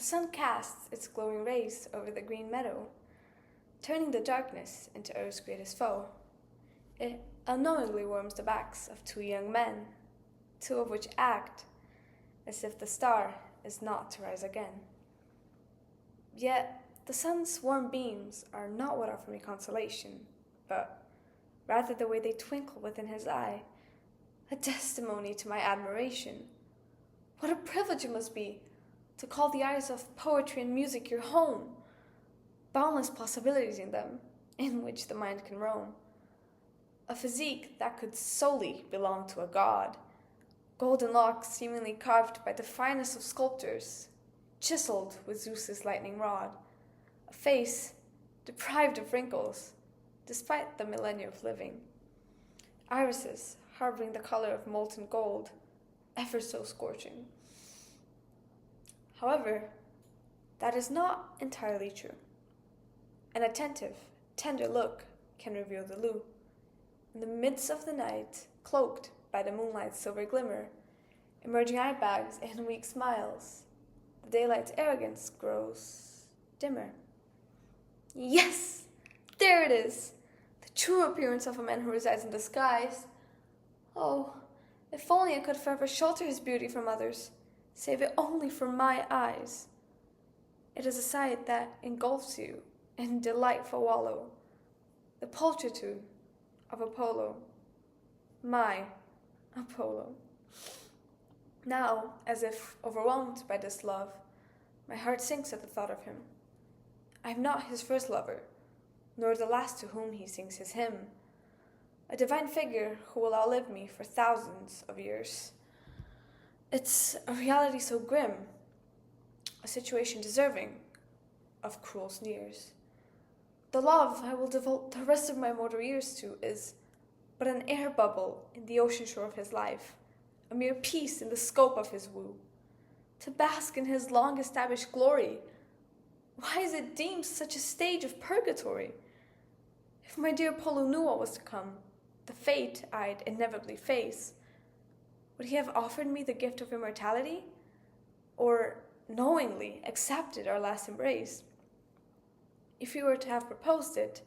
sun casts its glowing rays over the green meadow, turning the darkness into Earth's greatest foe. It unknowingly warms the backs of two young men, two of which act as if the star is not to rise again. Yet the sun's warm beams are not what offer me consolation, but rather the way they twinkle within his eye, a testimony to my admiration. What a privilege it must be to call the eyes of poetry and music your home, boundless possibilities in them, in which the mind can roam. A physique that could solely belong to a god, golden locks seemingly carved by the finest of sculptors, chiseled with Zeus's lightning rod, a face deprived of wrinkles, despite the millennia of living, irises harboring the color of molten gold, ever so scorching. However, that is not entirely true. An attentive, tender look can reveal the lure. In the midst of the night, cloaked by the moonlight's silver glimmer, emerging eye bags and weak smiles, the daylight's arrogance grows dimmer. Yes! There it is! The true appearance of a man who resides in the skies. Oh, if only I could forever shelter his beauty from others, save it only from my eyes. It is a sight that engulfs you in delightful wallow, the pulchritude of Apollo, my Apollo. Now, as if overwhelmed by this love, my heart sinks at the thought of him. I am not his first lover, nor the last to whom he sings his hymn, a divine figure who will outlive me for thousands of years. It's a reality so grim, a situation deserving of cruel sneers. The love I will devote the rest of my mortal years to is but an air bubble in the ocean shore of his life, a mere piece in the scope of his woo. To bask in his long-established glory, why is it deemed such a stage of purgatory? If my dear Apollo knew what was to come, the fate I'd inevitably face, would he have offered me the gift of immortality? Or knowingly accepted our last embrace? If he were to have proposed it,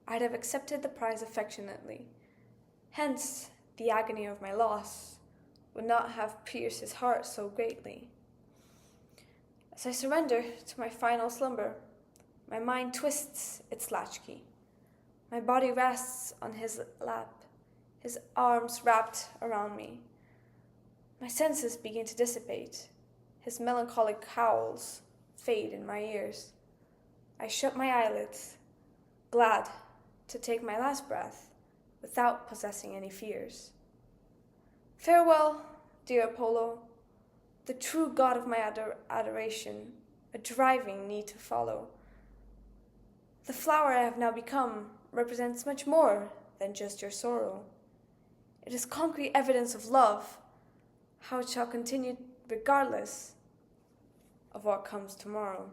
I'd have accepted the prize affectionately. Hence, the agony of my loss would not have pierced his heart so greatly. As I surrender to my final slumber, my mind twists its latchkey. My body rests on his lap, his arms wrapped around me. My senses begin to dissipate. His melancholic howls fade in my ears. I shut my eyelids, glad to take my last breath without possessing any fears. Farewell, dear Apollo, the true god of my adoration, a driving need to follow. The flower I have now become represents much more than just your sorrow. It is concrete evidence of love, how it shall continue regardless of what comes tomorrow.